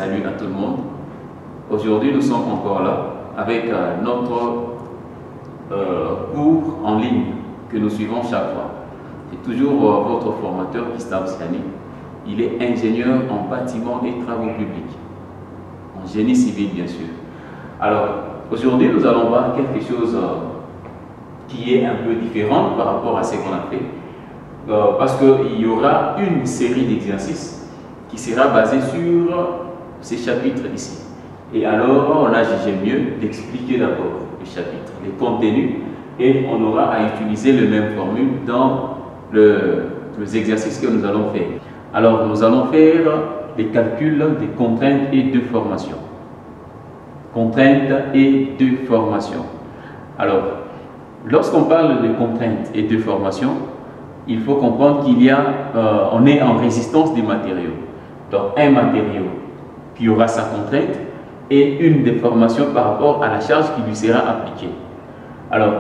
Salut à tout le monde. Aujourd'hui, nous sommes encore là avec notre cours en ligne que nous suivons chaque fois. C'est toujours votre formateur, Gustave Siani. Il est ingénieur en bâtiment et travaux publics, en génie civil bien sûr. Alors, aujourd'hui, nous allons voir quelque chose qui est un peu différent par rapport à ce qu'on a fait. Parce qu'il y aura une série d'exercices qui sera basée sur ces chapitres ici. Et alors, on a jugé mieux d'expliquer d'abord les chapitres, les contenus, et on aura à utiliser les mêmes formules dans les exercices que nous allons faire. Alors, nous allons faire les calculs des contraintes et de formation. Contraintes et de formation. Alors, lorsqu'on parle de contraintes et de formation, il faut comprendre qu'il y a, on est en résistance des matériaux. Donc, un matériau qui aura sa contrainte et une déformation par rapport à la charge qui lui sera appliquée. Alors,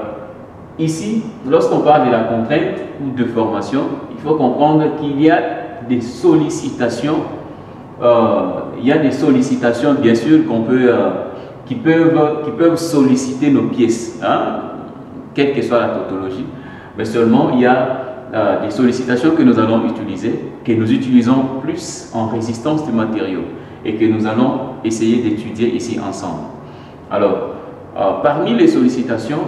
ici, lorsqu'on parle de la contrainte ou de formation, il faut comprendre qu'il y a des sollicitations. Bien sûr qui peuvent solliciter nos pièces, hein, quelle que soit la tautologie, mais seulement il y a des sollicitations que nous allons utiliser, que nous utilisons plus en résistance des matériaux et que nous allons essayer d'étudier ici ensemble. Alors, parmi les sollicitations,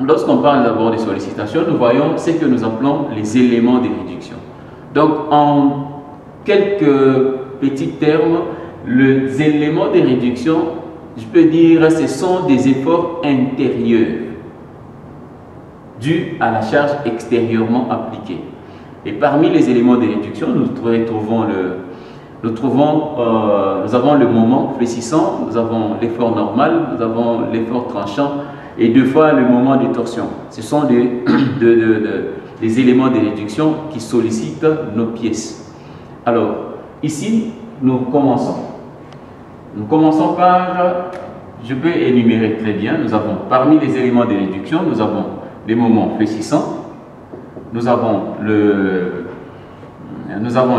lorsqu'on parle d'abord des sollicitations, nous voyons ce que nous appelons les éléments de réduction. Donc, en quelques petits termes, les éléments de réduction, je peux dire, ce sont des efforts intérieurs dus à la charge extérieurement appliquée. Et parmi les éléments de réduction, nous avons le moment fléchissant, nous avons l'effort normal, nous avons l'effort tranchant et deux fois le moment de torsion. Ce sont des éléments de réduction qui sollicitent nos pièces. Alors, ici, nous commençons. Nous commençons par, je peux énumérer très bien, nous avons parmi les éléments de réduction, nous avons les moments fléchissants, nous avons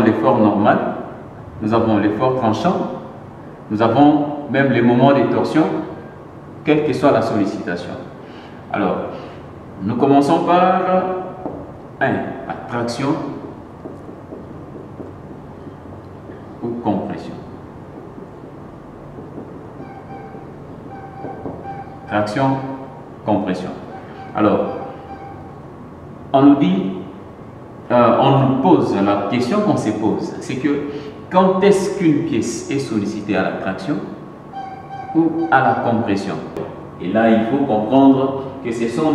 l'effort normal, nous avons l'effort tranchant, nous avons même les moments de torsion, quelle que soit la sollicitation. Alors, nous commençons par 1. Traction ou compression. Traction, compression. Alors, on nous pose, la question qu'on se pose, c'est que quand est-ce qu'une pièce est sollicitée à la traction ou à la compression? Et là, il faut comprendre que ce sont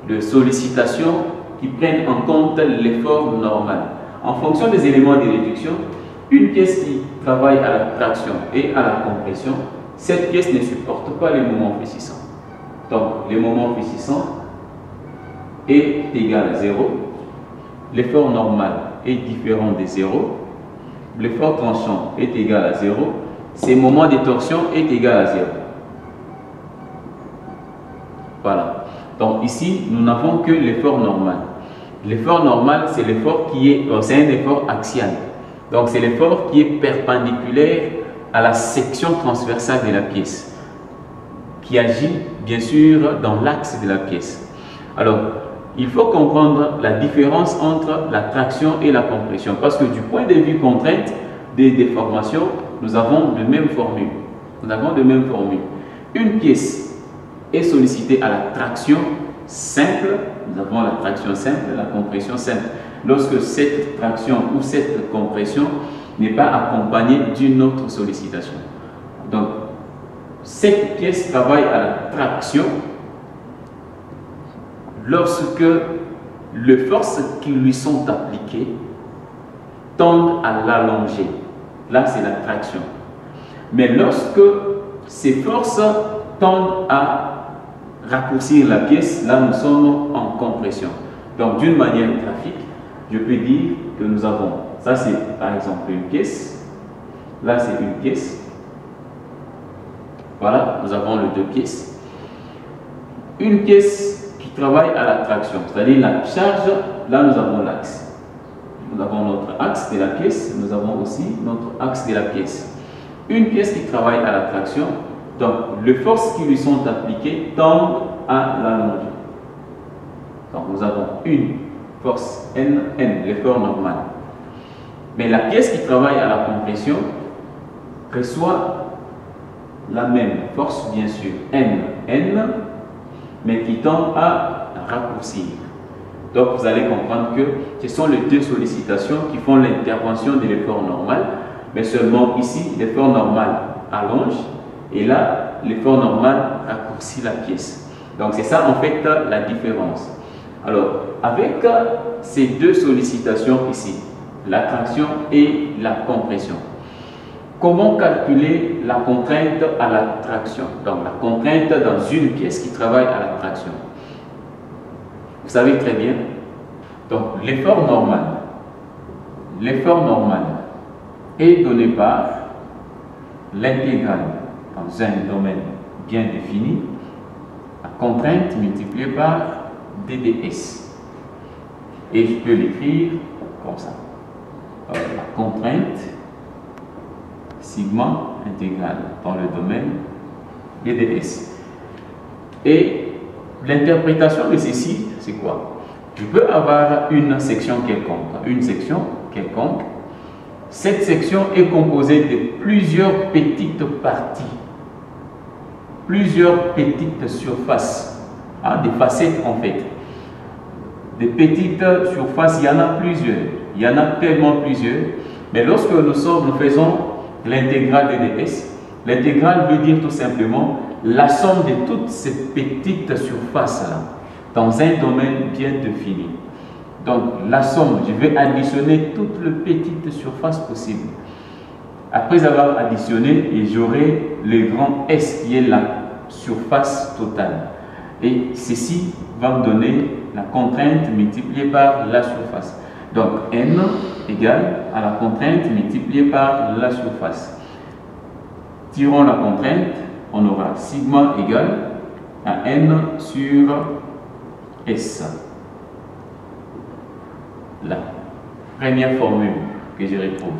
de sollicitations qui prennent en compte l'effort normal. En fonction des éléments de réduction, une pièce qui travaille à la traction et à la compression, cette pièce ne supporte pas les moments fléchissants. Donc, le moment fléchissant est égal à 0. L'effort normal est différent de 0. L'effort tranchant est égal à 0. Ces moments de torsion est égal à 0. Voilà. Donc ici, nous n'avons que l'effort normal. L'effort normal, c'est l'effort c'est un effort axial. Donc c'est l'effort qui est perpendiculaire à la section transversale de la pièce, qui agit bien sûr dans l'axe de la pièce. Alors, il faut comprendre la différence entre la traction et la compression, parce que du point de vue contrainte des déformations, nous avons de mêmes formules. Une pièce est sollicitée à la traction simple, nous avons la traction simple, la compression simple. Lorsque cette traction ou cette compression n'est pas accompagnée d'une autre sollicitation. Donc, cette pièce travaille à la traction lorsque les forces qui lui sont appliquées tendent à l'allonger. Là, c'est la traction. Mais lorsque ces forces tendent à raccourcir la pièce, là, nous sommes en compression. Donc, d'une manière graphique, je peux dire que nous avons, ça c'est par exemple une pièce, là c'est une pièce. Voilà, nous avons les deux pièces. Une pièce qui travaille à la traction, c'est-à-dire la charge, là nous avons l'axe. Nous avons notre axe de la pièce, nous avons aussi notre axe de la pièce. une pièce qui travaille à la traction, donc les forces qui lui sont appliquées tendent à l'allonger. Donc nous avons une force N, l'effort normal. Mais la pièce qui travaille à la compression reçoit la même force, bien sûr, N, mais qui tend à raccourcir. Donc vous allez comprendre que ce sont les deux sollicitations qui font l'intervention de l'effort normal, mais seulement ici, l'effort normal allonge et là, l'effort normal raccourcit la pièce. Donc c'est ça en fait la différence. Alors, avec ces deux sollicitations ici, la traction et la compression, comment calculer la contrainte à la traction? Donc la contrainte dans une pièce qui travaille à la traction. Vous savez très bien, donc l'effort normal est donné par l'intégrale dans un domaine bien défini, la contrainte multipliée par dds. Et je peux l'écrire comme ça. Alors, la contrainte sigma intégrale dans le domaine dds. Et l'interprétation de ceci, c'est quoi? Je peux avoir une section quelconque. Cette section est composée de plusieurs petites parties, plusieurs petites surfaces, des facettes en fait. Des petites surfaces, il y en a plusieurs, il y en a tellement plusieurs, mais lorsque nous faisons l'intégrale de ds, l'intégrale veut dire tout simplement la somme de toutes ces petites surfaces-là dans un domaine bien défini. Donc la somme, je vais additionner toutes les petites surfaces possibles. Après avoir additionné, j'aurai le grand S qui est la surface totale. Et ceci va me donner la contrainte multipliée par la surface. Donc N égale à la contrainte multipliée par la surface. Tirons la contrainte, on aura sigma égale à N sur S. La première formule que je retrouve.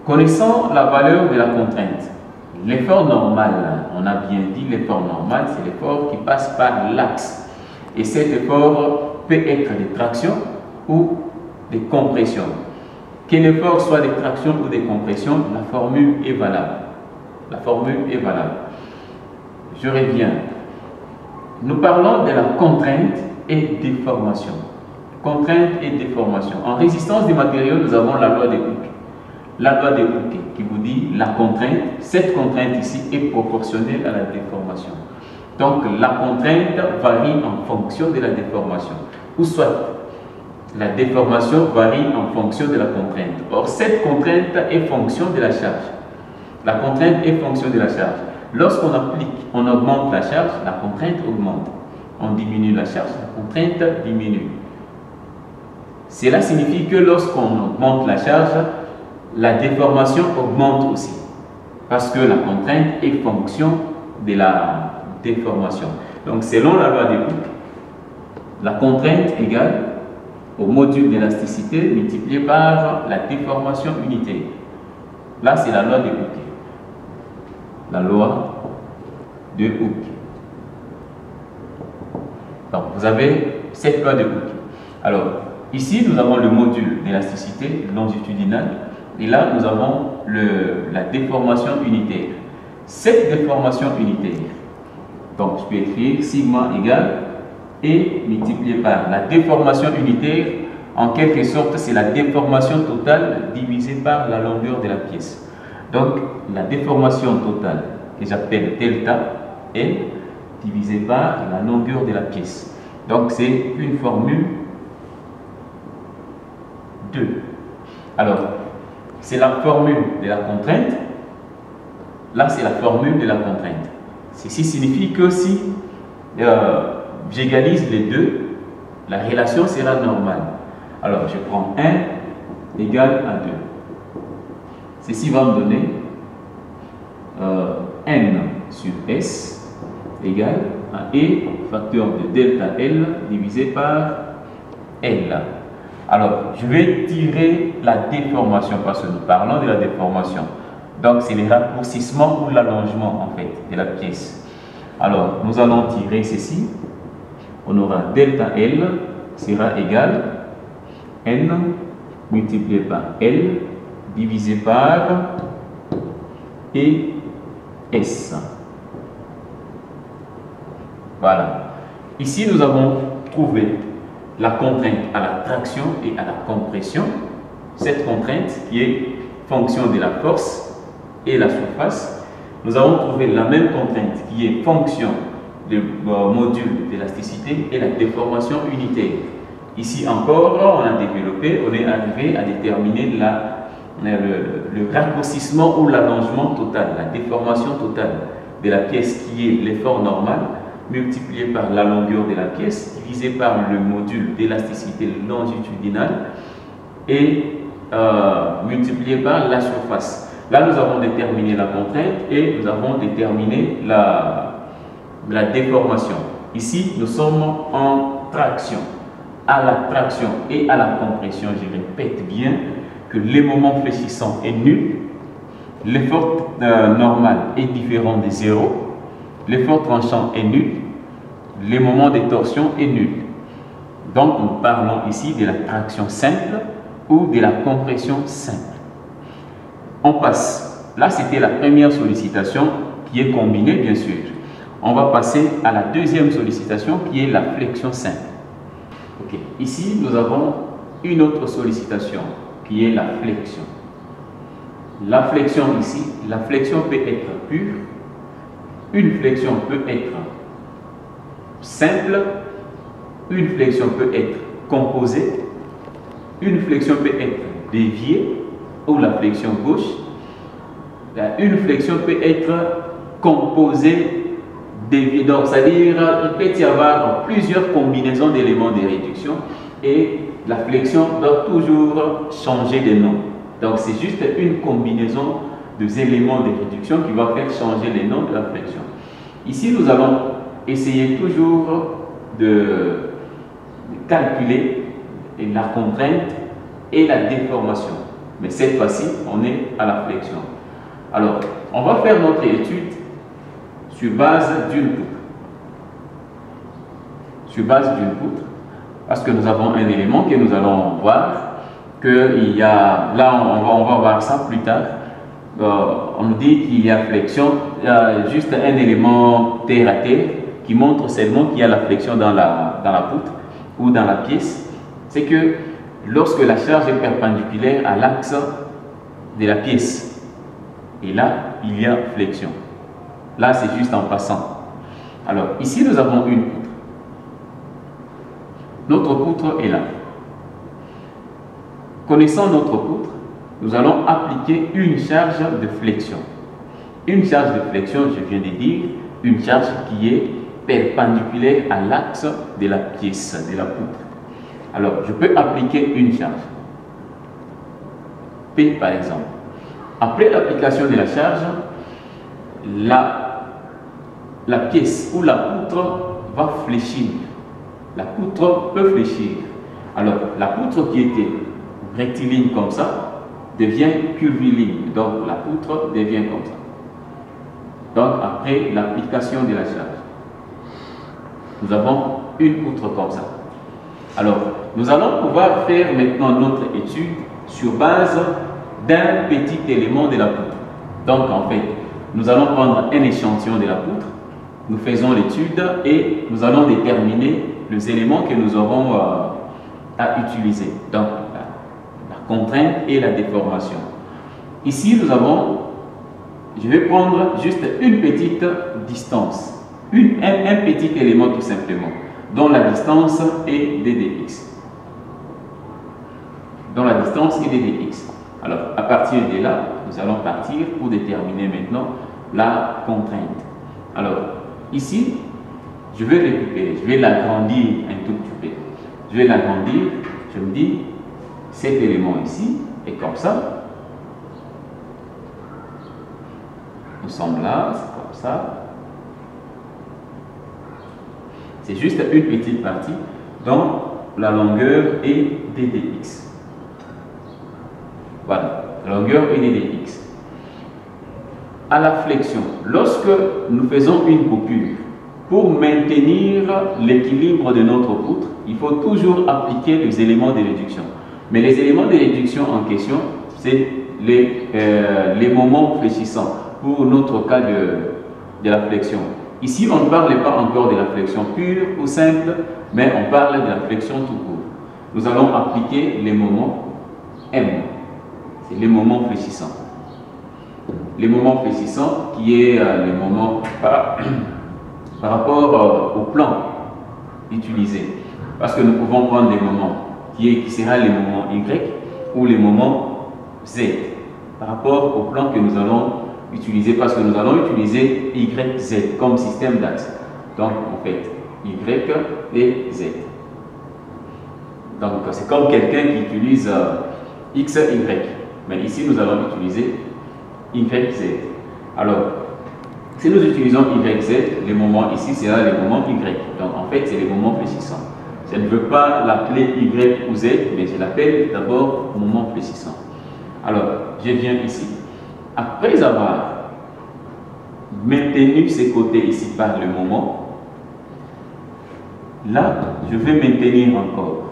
Connaissant la valeur de la contrainte, l'effort normal, on a bien dit l'effort normal, c'est l'effort qui passe par l'axe. Et cet effort peut être de traction ou de compression. Que l'effort soit de traction ou de compression, la formule est valable. La formule est valable. Je reviens. Nous parlons de la contrainte et déformation. Contrainte et déformation. En résistance des matériaux, nous avons la loi de Hooke. La loi de Hooke qui vous dit la contrainte, cette contrainte ici est proportionnelle à la déformation. Donc la contrainte varie en fonction de la déformation. Ou soit la déformation varie en fonction de la contrainte. Or cette contrainte est fonction de la charge. La contrainte est fonction de la charge. Lorsqu'on applique, on augmente la charge, la contrainte augmente. On diminue la charge, la contrainte diminue. Cela signifie que lorsqu'on augmente la charge, la déformation augmente aussi. Parce que la contrainte est fonction de la déformation. Donc selon la loi de Hooke, la contrainte égale au module d'élasticité multiplié par la déformation unitaire. Là, c'est la loi de Hooke. La loi de Hooke. Donc, vous avez cette loi de Hooke. Alors, ici, nous avons le module d'élasticité longitudinale. Et là, nous avons la déformation unitaire. Cette déformation unitaire, donc je peux écrire sigma égale et multiplié par la déformation unitaire. En quelque sorte, c'est la déformation totale divisée par la longueur de la pièce. Donc, la déformation totale, que j'appelle delta, est divisée par la longueur de la pièce. Donc, c'est une formule 2. Alors, c'est la formule de la contrainte. Là, c'est la formule de la contrainte. Ceci signifie que si j'égalise les deux, la relation sera normale. Alors, je prends 1 égale à 2. Ceci va me donner N sur S égale à E facteur de delta L divisé par L. Alors, je vais tirer la déformation parce que nous parlons de la déformation. Donc c'est le raccourcissement ou l'allongement en fait de la pièce. Alors nous allons tirer ceci. On aura delta L sera égal N multiplié par L divisé par ES. Voilà. Ici nous avons trouvé la contrainte à la traction et à la compression. Cette contrainte qui est fonction de la force et la surface. Nous avons trouvé la même contrainte qui est fonction du module d'élasticité et la déformation unitaire. Ici encore, on a développé, on est arrivé à déterminer le raccourcissement ou l'allongement total, la déformation totale de la pièce qui est l'effort normal multiplié par la longueur de la pièce divisé par le module d'élasticité longitudinale et multiplié par la surface. Là, nous avons déterminé la contrainte et nous avons déterminé la déformation. Ici, nous sommes en traction. À la traction et à la compression, je répète bien que les moments fléchissants est nul, l'effort normal est différent de 0, l'effort tranchant est nul, les moments de torsion est nul. Donc, nous parlons ici de la traction simple ou de la compression simple. On passe. Là, c'était la première sollicitation qui est combinée, bien sûr. On va passer à la deuxième sollicitation qui est la flexion simple. Okay. Ici, nous avons une autre sollicitation qui est la flexion. La flexion ici, la flexion peut être pure, une flexion peut être simple, une flexion peut être composée, une flexion peut être déviée ou la flexion gauche, une flexion peut être composée déviée. Donc, c'est-à-dire il peut y avoir plusieurs combinaisons d'éléments de réduction et la flexion doit toujours changer de nom. Donc, c'est juste une combinaison des éléments de réduction qui va faire changer les noms de la flexion. Ici, nous allons essayer toujours de calculer la contrainte et la déformation. Mais cette fois-ci, on est à la flexion. Alors, on va faire notre étude sur base d'une poutre. Sur base d'une poutre, parce que nous avons un élément que nous allons voir, qu'il y a, là on va voir ça plus tard, on nous dit qu'il y a flexion, il y a juste un élément terre à terre qui montre seulement qu'il y a la flexion dans la poutre ou dans la pièce. C'est que lorsque la charge est perpendiculaire à l'axe de la pièce, et là il y a flexion. Là c'est juste en passant. Alors ici nous avons une poutre. Notre poutre est là. Connaissant notre poutre, nous allons appliquer une charge de flexion. Une charge de flexion, je viens de dire, une charge qui est perpendiculaire à l'axe de la pièce, de la poutre. Alors, je peux appliquer une charge. P par exemple. Après l'application de la charge, la pièce ou la poutre va fléchir. La poutre peut fléchir. Alors, la poutre qui était rectiligne comme ça devient curviligne. Donc, la poutre devient comme ça. Donc, après l'application de la charge, nous avons une poutre comme ça. Alors, nous allons pouvoir faire maintenant notre étude sur base d'un petit élément de la poutre. Donc, en fait, nous allons prendre un échantillon de la poutre, nous faisons l'étude et nous allons déterminer les éléments que nous aurons à utiliser. Donc, la contrainte et la déformation. Ici, nous avons, je vais prendre juste une petite distance, un petit élément tout simplement, dont la distance est ddx. Dont la distance est ddx. Alors, à partir de là, nous allons partir pour déterminer maintenant la contrainte. Alors, ici, je vais récupérer, je vais l'agrandir un tout petit peu. Je vais l'agrandir, je me dis, cet élément ici est comme ça. Nous sommes là, c'est comme ça. C'est juste une petite partie dont la longueur est ddx. Voilà, la longueur est ddx. à la flexion, lorsque nous faisons une coupure, pour maintenir l'équilibre de notre poutre, il faut toujours appliquer les éléments de réduction. Mais les éléments de réduction en question, c'est les moments fléchissants pour notre cas de la flexion. Ici, on ne parle pas encore de la flexion pure ou simple, mais on parle de la flexion tout court. Nous allons appliquer les moments M, c'est les moments fléchissants. Les moments fléchissants qui est les moments par rapport au plan utilisé. Parce que nous pouvons prendre des moments qui sera les moments Y ou les moments Z par rapport au plan que nous allons utiliser, parce que nous allons utiliser YZ comme système d'axe. Donc en fait Y et Z. Donc c'est comme quelqu'un qui utilise X, Y. Mais ici nous allons utiliser YZ. Alors si nous utilisons YZ, les moments ici sera les moments Y. Donc en fait c'est les moments fléchissants. Je ne veux pas l'appeler Y ou Z, mais je l'appelle d'abord moment fléchissant. Alors, je viens ici. Après avoir maintenu ces côtés ici par le moment, là, je vais maintenir encore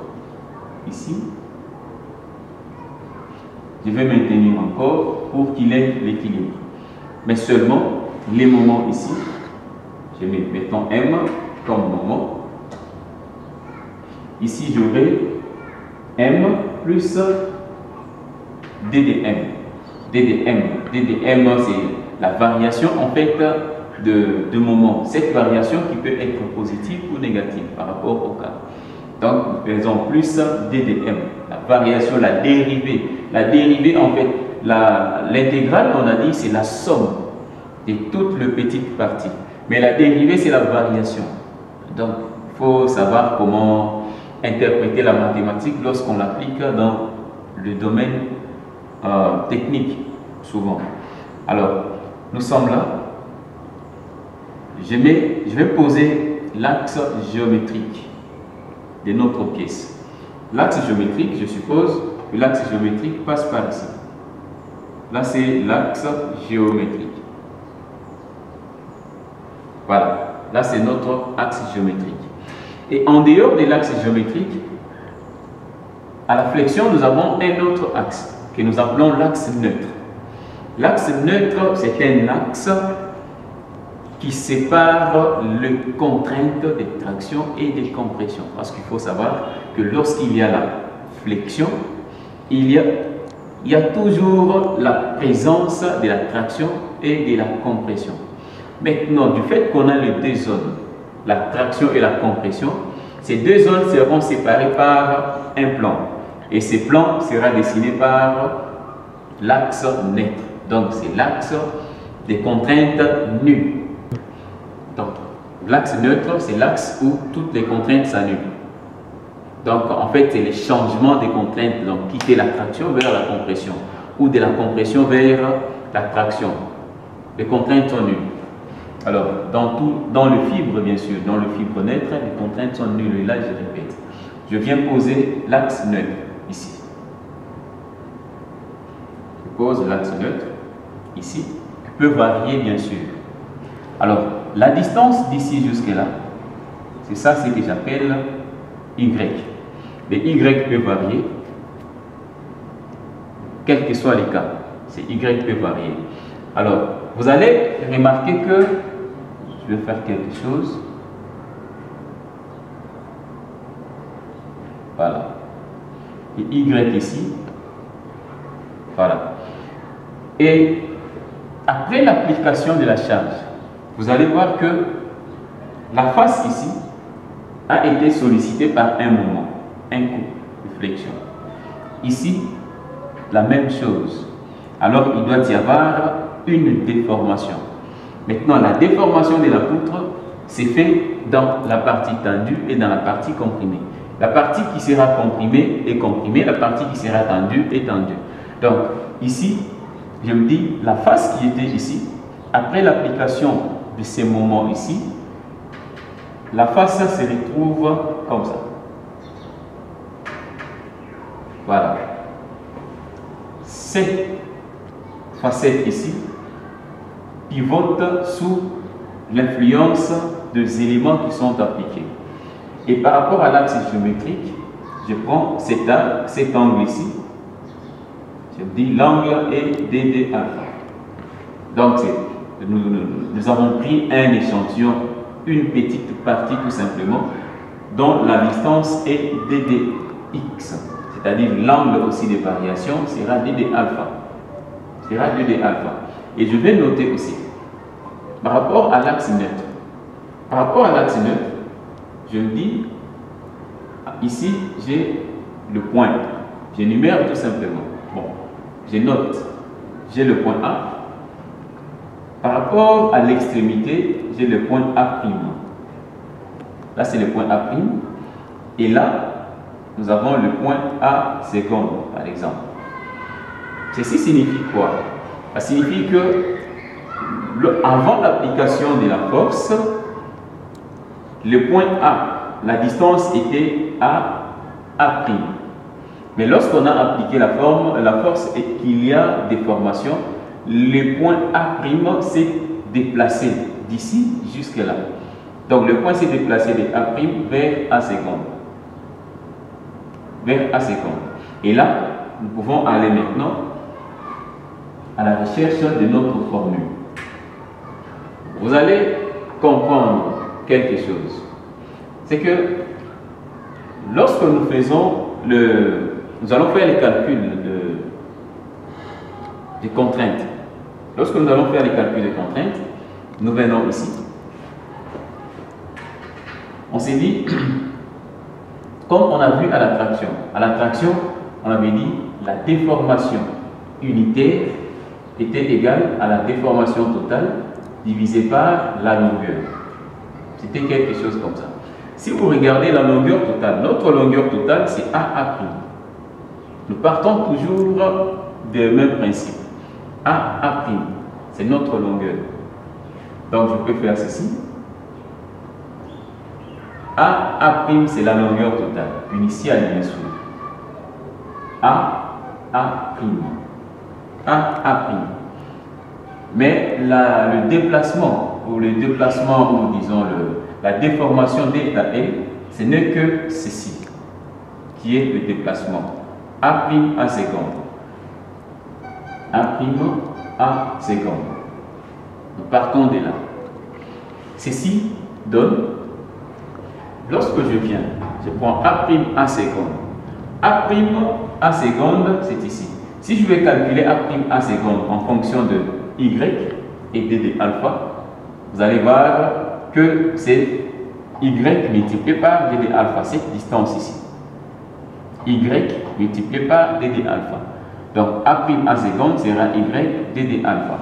ici. Je vais maintenir encore pour qu'il ait l'équilibre. Mais seulement les moments ici, je mets mettons M comme moment. Ici, j'aurai M plus DDM. DDM, c'est la variation en fait de moment. Cette variation qui peut être positive ou négative par rapport au cas. Donc, nous faisons plus DDM. La variation, la dérivée. La dérivée, en fait, l'intégrale, on a dit, c'est la somme de toutes les petites parties. Mais la dérivée, c'est la variation. Donc, il faut savoir comment interpréter la mathématique lorsqu'on l'applique dans le domaine technique, souvent. Alors, nous sommes là. Je vais poser l'axe géométrique de notre pièce. L'axe géométrique, je suppose que l'axe géométrique passe par ici. Là, c'est l'axe géométrique. Voilà. Là, c'est notre axe géométrique. Et en dehors de l'axe géométrique, à la flexion, nous avons un autre axe que nous appelons l'axe neutre. L'axe neutre, c'est un axe qui sépare les contraintes de traction et de compression. Parce qu'il faut savoir que lorsqu'il y a la flexion, il y a toujours la présence de la traction et de la compression. Maintenant, du fait qu'on a les deux zones, la traction et la compression, ces deux zones seront séparées par un plan. Et ce plan sera dessiné par l'axe neutre. Donc, c'est l'axe des contraintes nulles. Donc, l'axe neutre, c'est l'axe où toutes les contraintes s'annulent. Donc, en fait, c'est les changements des contraintes. Donc, quitter la traction vers la compression ou de la compression vers la traction. Les contraintes sont nulles. Alors, dans le fibre, bien sûr, dans le fibre neutre, les contraintes sont nulles. Et là, je répète. Je viens poser l'axe neutre ici. Je pose l'axe neutre ici, qui peut varier, bien sûr. Alors, la distance d'ici jusque-là, c'est ça, c'est ce que j'appelle Y. Les Y peuvent varier, quels que soient les cas. Ces Y peuvent varier. Alors, vous allez remarquer que je vais faire quelque chose. Voilà. Et Y ici. Voilà. Et après l'application de la charge, vous allez voir que la face ici a été sollicitée par un moment, un coup de flexion. Ici, la même chose. Alors, il doit y avoir une déformation. Maintenant, la déformation de la poutre, c'est fait dans la partie tendue et dans la partie comprimée. La partie qui sera comprimée est comprimée, la partie qui sera tendue est tendue. Donc, ici, je me dis, la face qui était ici, après l'application de ces moments ici, la face se retrouve comme ça. Voilà. Cette facette ici pivote sous l'influence des éléments qui sont appliqués. Et par rapport à l'axe géométrique, je prends cet angle ici. Je dis l'angle est DD alpha. Donc nous avons pris un échantillon, une petite partie tout simplement, dont la distance est DDX. C'est-à-dire l'angle aussi de variation sera DD alpha. Sera DD alpha. Et je vais noter aussi, par rapport à l'axe neutre. Par rapport à l'axe neutre, je me dis, ici j'ai le point. J'énumère tout simplement. Bon, je note, j'ai le point A. Par rapport à l'extrémité, j'ai le point A'. Là, c'est le point A'. Et là, nous avons le point A seconde, par exemple. Ceci signifie quoi? Ça signifie que avant l'application de la force, le point A, la distance était à A'. Mais lorsqu'on a appliqué la force et qu'il y a des formations, le point A' s'est déplacé d'ici jusque là. Donc le point s'est déplacé de A' vers A seconde. Vers A seconde. Et là, nous pouvons aller maintenant à la recherche de notre formule. Vous allez comprendre quelque chose. C'est que lorsque nous faisons nous allons faire les calculs des contraintes. Lorsque nous allons faire les calculs des contraintes, nous venons ici. On s'est dit, comme on a vu à la traction, on avait dit la déformation unitaire était égale à la déformation totale divisée par la longueur. C'était quelque chose comme ça. Si vous regardez la longueur totale, notre longueur totale c'est AA'. Nous partons toujours du même principe. AA', c'est notre longueur. Donc je peux faire ceci. AA', c'est la longueur totale, initiale bien sûr. AA'. Mais le déplacement, ou disons la déformation d'L, ce n'est que ceci, qui est le déplacement. A' seconde. A' seconde. Nous partons de là. Ceci donne, lorsque je viens, je prends A' seconde. A' seconde, c'est ici. Si je vais calculer A' seconde en fonction de Y et D de alpha, vous allez voir que c'est Y multiplié par D de alpha, cette distance ici. Y multiplié par D de alpha. Donc A' seconde sera Y D de alpha.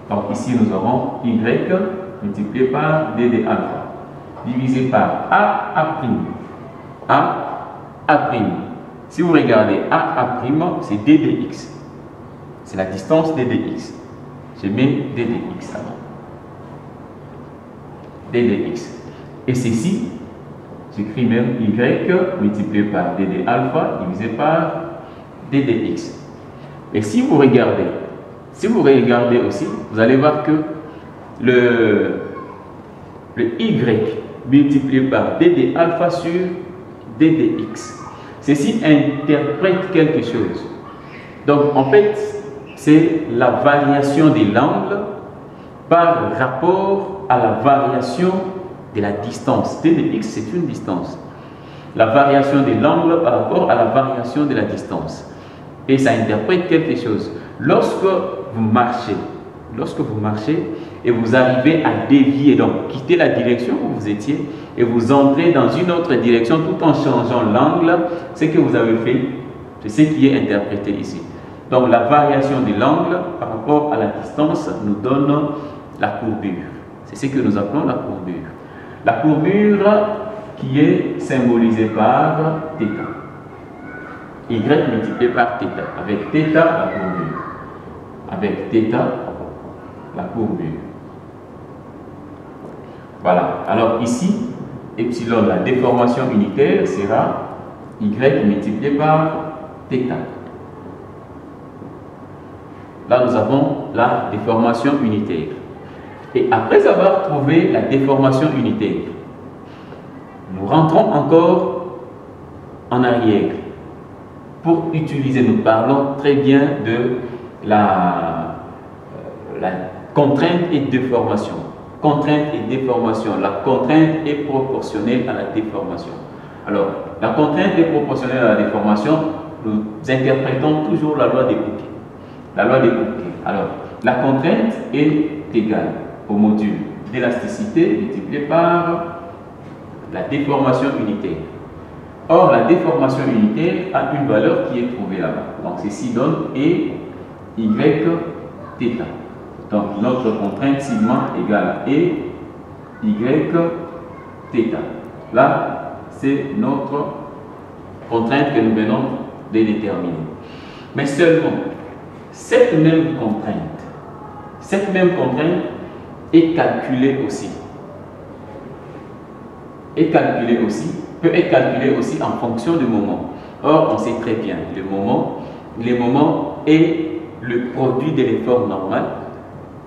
Donc ici nous aurons Y multiplié par D de alpha divisé par A'. Si vous regardez A', c'est D de X. C'est la distance D de X. Je mets D de X avant. D de X. Et ceci, j'écris même Y multiplié par D de alpha divisé par D de X. Et si vous regardez aussi, vous allez voir que le Y multiplié par D de alpha sur D de X. Ceci interprète quelque chose. Donc en fait, c'est la variation de l'angle par rapport à la variation de la distance. D de X, c'est une distance. La variation de l'angle par rapport à la variation de la distance. Et ça interprète quelque chose. Lorsque vous marchez et vous arrivez à dévier, donc quitter la direction où vous étiez et vous entrez dans une autre direction tout en changeant l'angle, ce que vous avez fait, c'est ce qui est interprété ici. Donc la variation de l'angle par rapport à la distance nous donne la courbure. C'est ce que nous appelons la courbure. La courbure qui est symbolisée par θ. Y multiplié par θ. Avec θ, la courbure. Avec θ, la courbure. Voilà. Alors ici, epsilon, la déformation unitaire sera Y multiplié par θ. Là, nous avons la déformation unitaire. Et après avoir trouvé la déformation unitaire, nous rentrons encore en arrière pour utiliser, nous parlons très bien de la contrainte et déformation. Contrainte et déformation. La contrainte est proportionnelle à la déformation. Alors, la contrainte est proportionnelle à la déformation, nous interprétons toujours la loi des Pouquet. La loi des Pouquet. Alors, la contrainte est égale au module d'élasticité multiplié par la déformation unitaire. Or, la déformation unitaire a une valeur qui est trouvée là-bas. Donc, ceci donne E, Y, θ. Donc, notre contrainte sigma égale à E, Y, θ. Là, c'est notre contrainte que nous venons de déterminer. Mais seulement, cette même contrainte est calculée aussi. Peut être calculée aussi en fonction du moment. Or, on sait très bien, le moment est le produit de l'effort normal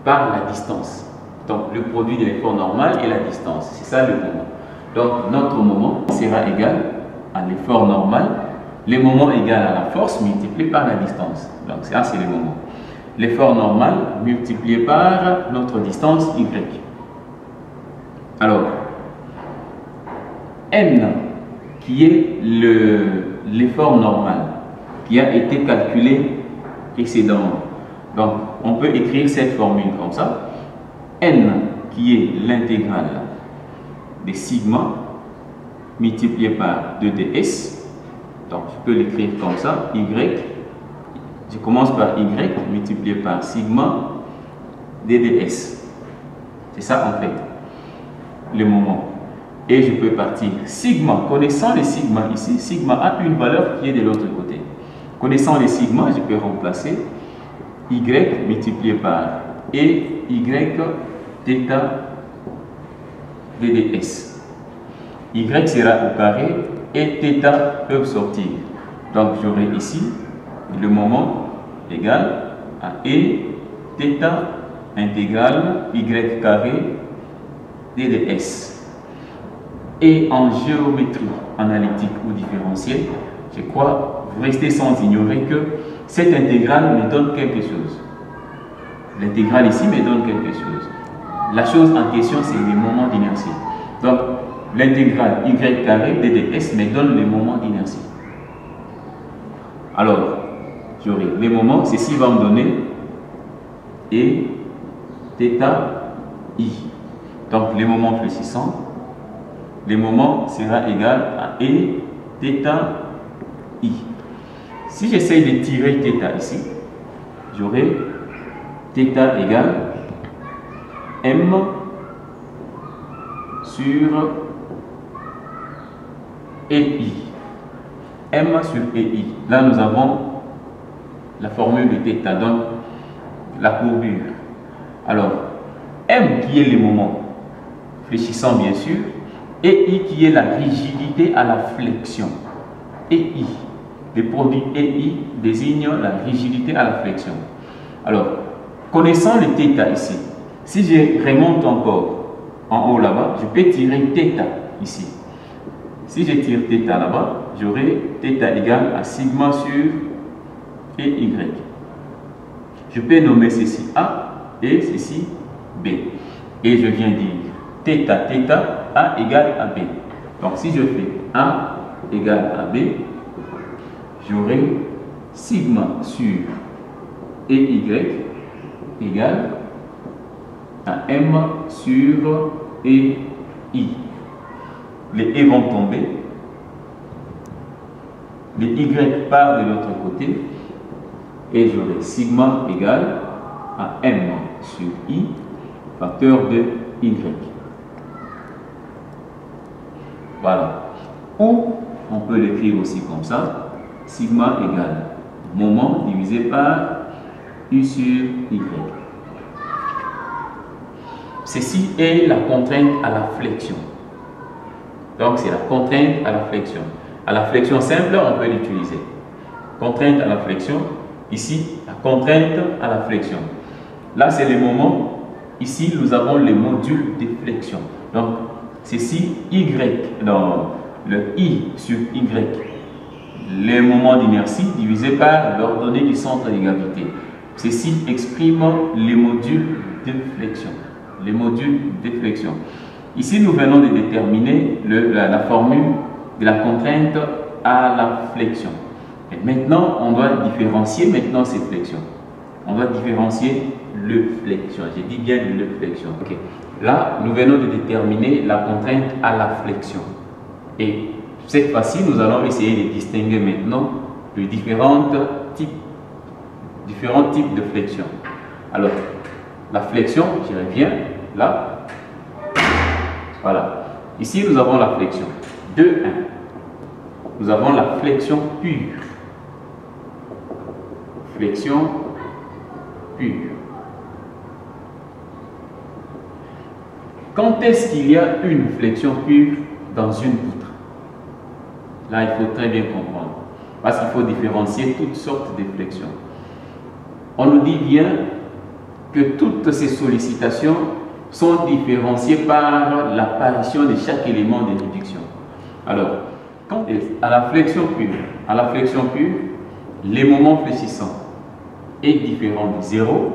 par la distance. Donc, le produit de l'effort normal et la distance. C'est ça le moment. Donc, notre moment sera égal à l'effort normal, le moment égal à la force multiplié par la distance. Donc, ça, c'est le moment. L'effort normal multiplié par notre distance Y. Alors, N, qui est l'effort normal, qui a été calculé précédemment. Donc, on peut écrire cette formule comme ça. N, qui est l'intégrale de sigma multiplié par 2ds. Donc, je peux l'écrire comme ça. Y, je commence par Y multiplié par sigma dds. C'est ça en fait, le moment. Et je peux partir sigma. Connaissant les sigma ici, sigma a une valeur qui est de l'autre côté. Connaissant les sigma, je peux remplacer Y multiplié par Y θ dds. Y sera au carré et θ peuvent sortir. Donc j'aurai ici le moment égal à θ intégrale Y carré dds. Et en géométrie analytique ou différentielle, je crois, vous restez sans ignorer que cette intégrale me donne quelque chose. L'intégrale ici me donne quelque chose. La chose en question, c'est le moment d'inertie. Donc, l'intégrale Y carré dds me donne le moment d'inertie. Alors, j'aurai le moment, ceci va me donner et θ I. Donc, le moment fléchissant, le moment sera égal à E θ I. Si j'essaie de tirer θ ici, j'aurai θ égale M sur EI. M sur EI. Là, nous avons la formule de θ, donc la courbure. Alors, M qui est le moment fléchissant, bien sûr, et I qui est la rigidité à la flexion. EI. Le produit EI désigne la rigidité à la flexion. Alors, connaissant le θ ici, si je remonte encore en haut là-bas, je peux tirer θ ici. Si je tire θ là-bas, j'aurai θ égale à sigma sur EY. Je peux nommer ceci A et ceci B. Et je viens dire θ A égale à B. Donc si je fais A égale à B, j'aurai sigma sur EY égale à M sur EI. Les E vont tomber. Les Y part de l'autre côté. Et j'aurai sigma égale à M sur I, facteur de Y. Voilà. Ou on peut l'écrire aussi comme ça. Sigma égale moment divisé par U sur Y. Ceci est la contrainte à la flexion. Donc c'est la contrainte à la flexion. À la flexion simple, on peut l'utiliser. Contrainte à la flexion. Ici, la contrainte à la flexion. Là, c'est le moment ici nous avons les modules de flexion. Donc, ceci, Y, dans le I sur Y, les moments d'inertie divisé par l'ordonnée du centre de gravité. Ceci exprime les modules de flexion. Les modules de flexion. Ici, nous venons de déterminer la formule de la contrainte à la flexion. Et maintenant, on doit différencier maintenant ces flexions. On doit différencier le flexion. J'ai dit bien le flexion. Okay. Là, nous venons de déterminer la contrainte à la flexion. Et cette fois-ci, nous allons essayer de distinguer maintenant les différents types de flexion. Alors, la flexion, je reviens là. Voilà. Ici, nous avons la flexion. 2, 1. Nous avons la flexion pure. Flexion pure. Quand est-ce qu'il y a une flexion pure dans une poutre? Là, il faut très bien comprendre. Parce qu'il faut différencier toutes sortes de flexions. On nous dit bien que toutes ces sollicitations sont différenciées par l'apparition de chaque élément de réduction. Alors, à la flexion pure, les moments fléchissants est différent de 0.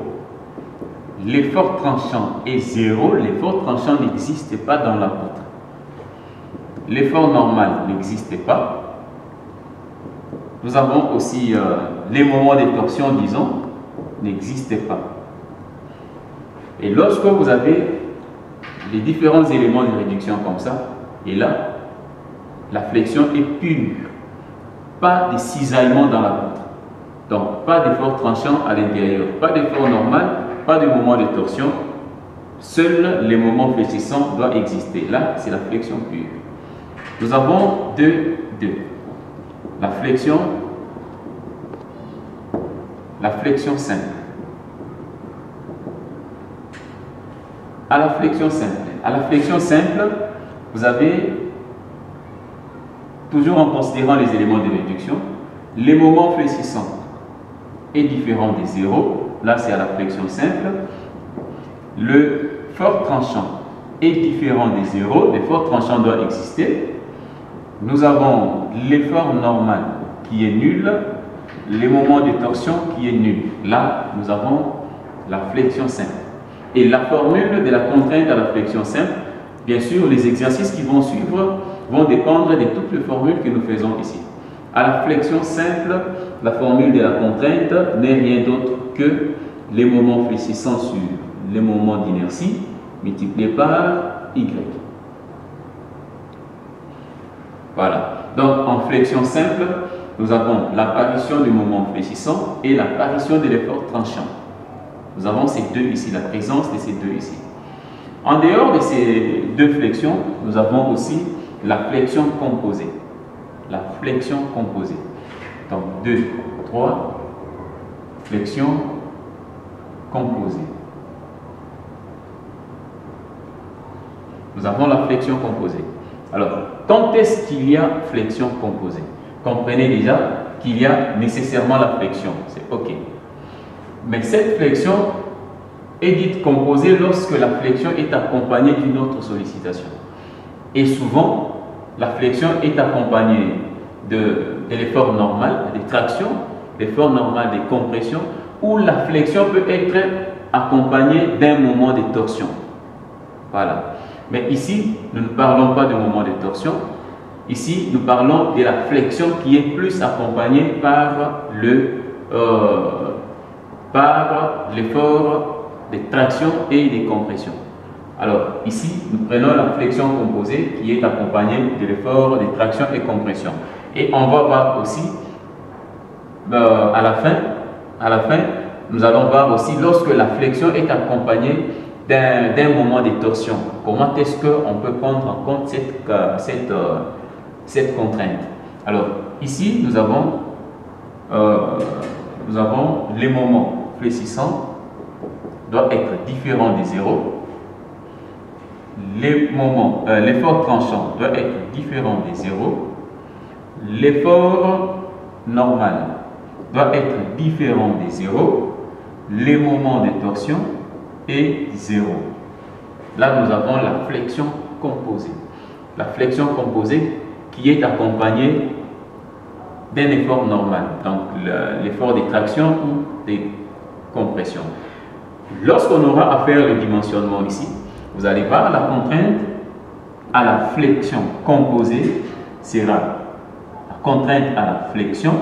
L'effort tranchant est 0. L'effort tranchant n'existe pas dans la poutre. L'effort normal n'existe pas. Nous avons aussi les moments de torsion, disons, n'existent pas. Et lorsque vous avez les différents éléments de réduction comme ça, et là, la flexion est pure. Pas de cisaillement dans la poutre. Donc, pas d'effort tranchant à l'intérieur, pas d'effort normal, pas de moment de torsion. Seuls les moments fléchissants doivent exister. Là, c'est la flexion pure. Nous avons 2, 2. La flexion simple. À la flexion simple, vous avez, toujours en considérant les éléments de réduction, les moments fléchissants est différent des 0. Là, c'est à la flexion simple. Le fort tranchant est différent des 0. L'effort tranchant doit exister. Nous avons l'effort normal qui est nul. Les moments de torsion qui est nul. Là, nous avons la flexion simple. Et la formule de la contrainte à la flexion simple, bien sûr, les exercices qui vont suivre vont dépendre de toutes les formules que nous faisons ici. À la flexion simple, la formule de la contrainte n'est rien d'autre que les moments fléchissants sur les moments d'inertie multipliés par Y. Voilà. Donc, en flexion simple, nous avons l'apparition du moment fléchissant et l'apparition de l'effort tranchant. Nous avons ces deux ici, la présence de ces deux ici. En dehors de ces deux flexions, nous avons aussi la flexion composée. La flexion composée. Donc 2, 3, flexion composée. Nous avons la flexion composée. Alors, quand est-ce qu'il y a flexion composée? Comprenez déjà qu'il y a nécessairement la flexion. C'est OK. Mais cette flexion est dite composée lorsque la flexion est accompagnée d'une autre sollicitation. Et souvent, la flexion est accompagnée de l'effort normal, des tractions, l'effort normal des compressions, ou la flexion peut être accompagnée d'un moment de torsion. Voilà. Mais ici, nous ne parlons pas de moment de torsion. Ici, nous parlons de la flexion qui est plus accompagnée par l'effort de traction et des compressions. Alors, ici, nous prenons la flexion composée qui est accompagnée de l'effort de traction et compression. Et on va voir aussi, à la fin, nous allons voir aussi lorsque la flexion est accompagnée d'un moment de torsion. Comment est-ce qu'on peut prendre en compte cette contrainte? Alors, ici, nous avons les moments fléchissants doivent être différents des 0. L'effort tranchant doit être différent des 0. L'effort normal doit être différent des 0. Les moments de torsion et 0. Là, nous avons la flexion composée. La flexion composée qui est accompagnée d'un effort normal, donc l'effort de traction ou de compression. Lorsqu'on aura à faire le dimensionnement ici, vous allez voir la contrainte à la flexion composée sera la contrainte à la flexion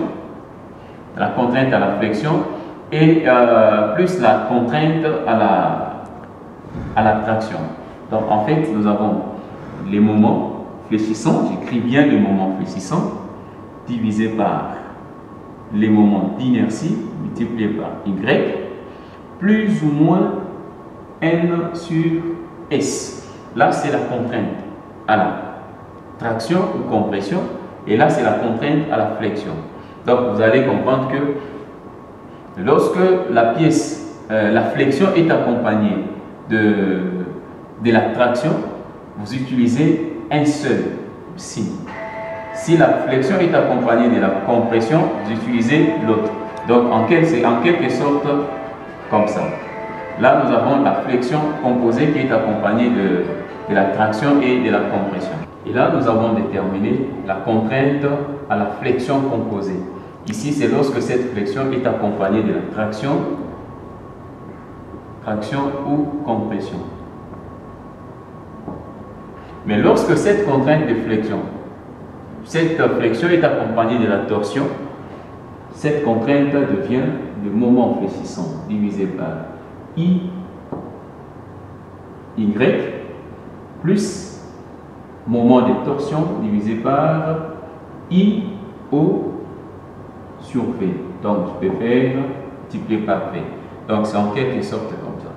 et plus la contrainte à la traction. Donc en fait, nous avons les moments fléchissants, j'écris bien les moments fléchissants, divisé par les moments d'inertie multiplié par Y, plus ou moins N sur S. Là, c'est la contrainte à la traction ou compression, et là, c'est la contrainte à la flexion. Donc, vous allez comprendre que lorsque la pièce, la flexion est accompagnée de la traction, vous utilisez un seul signe. Si la flexion est accompagnée de la compression, vous utilisez l'autre. Donc, c'est en quelque sorte comme ça. Là, nous avons la flexion composée qui est accompagnée de la traction et de la compression. Et là, nous avons déterminé la contrainte à la flexion composée. Ici, c'est lorsque cette flexion est accompagnée de la traction ou compression. Mais lorsque cette contrainte de flexion, cette flexion est accompagnée de la torsion, cette contrainte devient le moment fléchissant divisé par I, Y, plus moment de torsion divisé par I, O sur V. Donc, je peux faire multiplié par V. Donc, c'est en quelque sorte comme ça.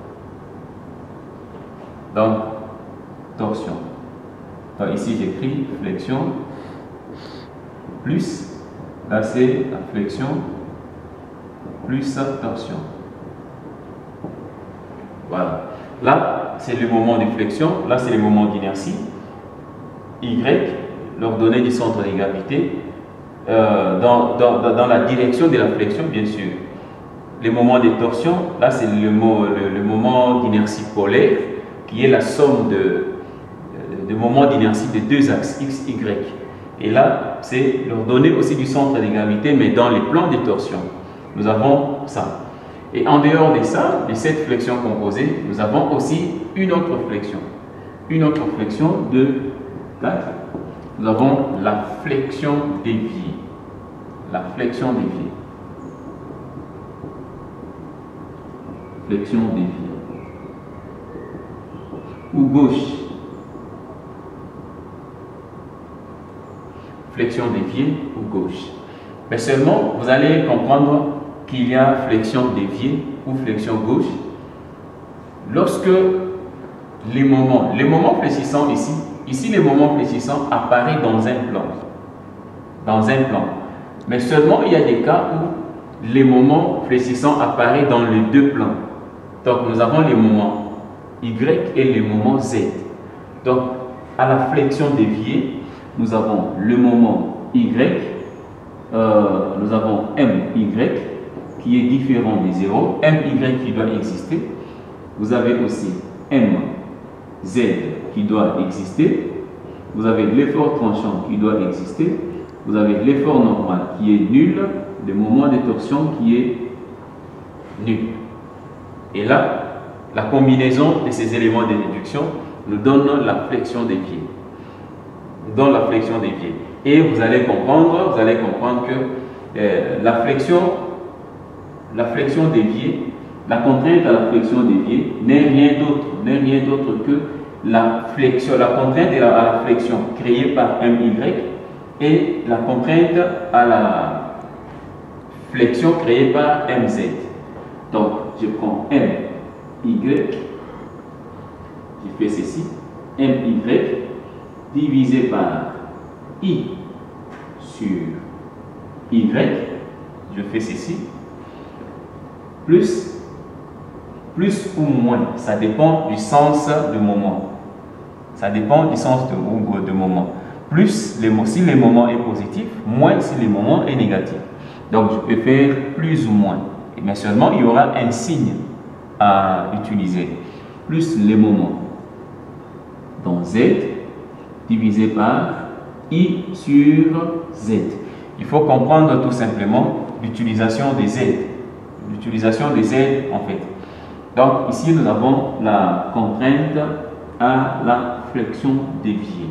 Donc, torsion. Donc, ici, j'écris flexion plus, là, c'est la flexion plus la torsion. Voilà. Là, c'est le moment de flexion. Là, c'est le moment d'inertie. Y, l'ordonnée du centre de gravité, dans la direction de la flexion, bien sûr. Le moment de torsion, là, c'est le moment d'inertie polaire, qui est la somme de moments d'inertie de deux axes, X, Y. Et là, c'est l'ordonnée aussi du centre de gravité, mais dans les plans de torsion. Nous avons ça. Et en dehors de ça, de cette flexion composée, nous avons aussi une autre flexion. Une autre flexion de 4. Nous avons la flexion déviée. La flexion déviée. Flexion déviée. Ou gauche. Flexion déviée ou gauche. Mais seulement, vous allez comprendre qu'il y a flexion déviée ou flexion gauche lorsque les moments fléchissants ici les moments fléchissants apparaissent dans un plan. Mais seulement il y a des cas où les moments fléchissants apparaissent dans les deux plans. Donc nous avons les moments Y et les moments Z. Donc à la flexion déviée, nous avons le moment Y, nous avons MY qui est différent des 0, MY qui doit exister. Vous avez aussi MZ qui doit exister. Vous avez l'effort tranchant qui doit exister. Vous avez l'effort normal qui est nul, le moment de torsion qui est nul. Et là, la combinaison de ces éléments de déduction nous donne la flexion déviée. Dans la flexion déviée. Et vous allez comprendre que la flexion déviée, la contrainte à la flexion déviée n'est rien d'autre que la contrainte à la flexion créée par MY et la contrainte à la flexion créée par MZ. Donc, je prends MY, je fais ceci, MY divisé par I sur Y, je fais ceci, plus ou moins, ça dépend du sens du moment. Ça dépend du sens de moment. Plus si le moment est positif, moins si le moment est négatif. Donc je peux faire plus ou moins. Mais seulement il y aura un signe à utiliser, plus les moments. Donc Z divisé par I sur Z. Il faut comprendre tout simplement l'utilisation des Z. L'utilisation des Z en fait. Donc ici nous avons la contrainte à la flexion déviée.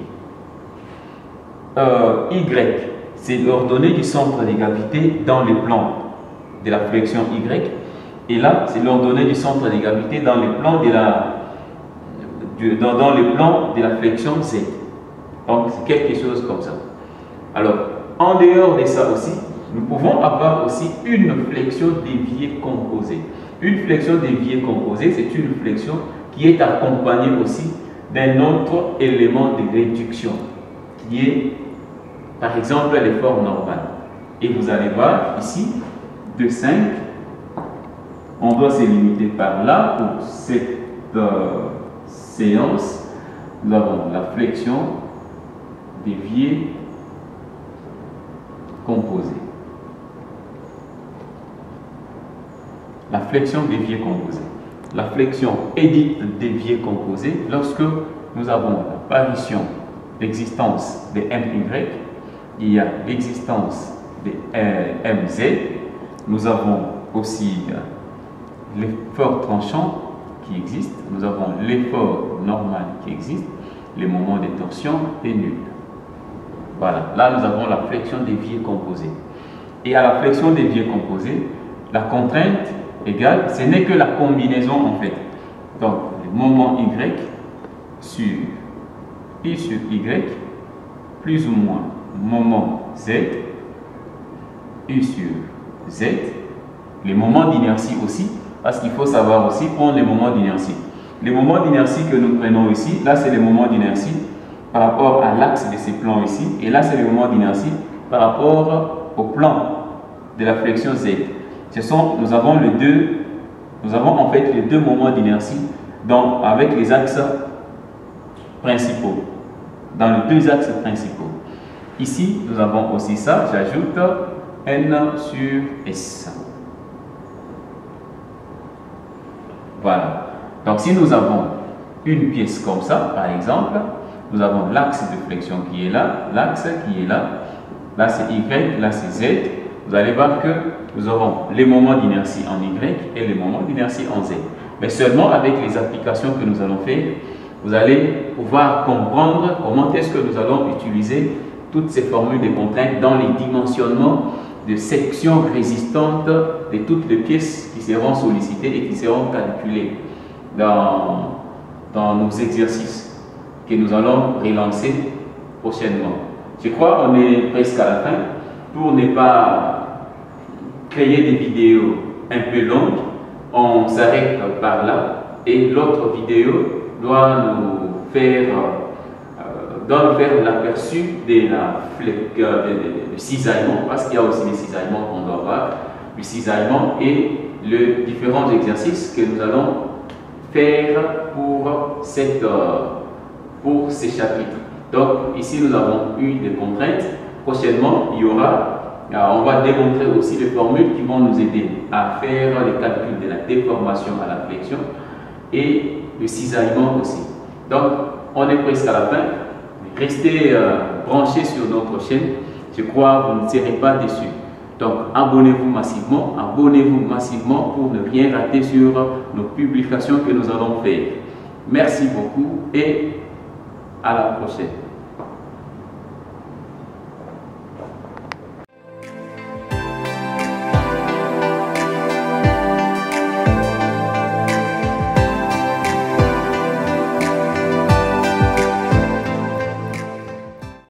Y, c'est l'ordonnée du centre de gravité dans les plans de la flexion Y. Et là, c'est l'ordonnée du centre de gravité dans les plans de la flexion Z. Donc c'est quelque chose comme ça. Alors, en dehors de ça aussi, nous pouvons avoir aussi une flexion déviée composée. Une flexion déviée composée, c'est une flexion qui est accompagnée aussi d'un autre élément de réduction, qui est par exemple l'effort normal. Et vous allez voir ici, de 5, on doit se limiter par là pour cette séance. Nous avons la flexion déviée composée. La flexion déviée composée. La flexion est dite déviée composée lorsque nous avons l'apparition, l'existence de MY, il y a l'existence de MZ, nous avons aussi l'effort tranchant qui existe, nous avons l'effort normal qui existe, les moments de torsion est nul. Voilà, là nous avons la flexion déviée composée. Et à la flexion déviée composée, la contrainte égale, ce n'est que la combinaison en fait. Donc, le moment Y sur I sur Y, plus ou moins moment Z, U sur Z, les moments d'inertie aussi, parce qu'il faut savoir aussi prendre les moments d'inertie. Les moments d'inertie que nous prenons ici, là c'est les moments d'inertie par rapport à l'axe de ces plans ici, et là c'est les moments d'inertie par rapport au plan de la flexion Z. Nous avons en fait les deux moments d'inertie avec les axes principaux, dans les deux axes principaux. Ici, nous avons aussi ça, j'ajoute N sur S. Voilà. Donc si nous avons une pièce comme ça, par exemple, nous avons l'axe de flexion qui est là, l'axe qui est là, là c'est Y, là c'est Z. Vous allez voir que nous aurons les moments d'inertie en Y et les moments d'inertie en Z. Mais seulement avec les applications que nous allons faire, vous allez pouvoir comprendre comment est-ce que nous allons utiliser toutes ces formules de contraintes dans les dimensionnements de sections résistantes de toutes les pièces qui seront sollicitées et qui seront calculées dans nos exercices que nous allons relancer prochainement. Je crois qu'on est presque à la fin. Pour ne pas créer des vidéos un peu longues, on s'arrête par là et l'autre vidéo doit nous faire l'aperçu du cisaillement, parce qu'il y a aussi des cisaillements qu'on doit voir, le cisaillement et les différents exercices que nous allons faire pour ces chapitres. Donc ici nous avons eu des contraintes. Prochainement, on va démontrer aussi les formules qui vont nous aider à faire les calculs de la déformation à la flexion et le cisaillement aussi. Donc, on est presque à la fin. Restez branchés sur notre chaîne. Je crois que vous ne serez pas déçus. Donc, abonnez-vous massivement pour ne rien rater sur nos publications que nous allons faire. Merci beaucoup et à la prochaine.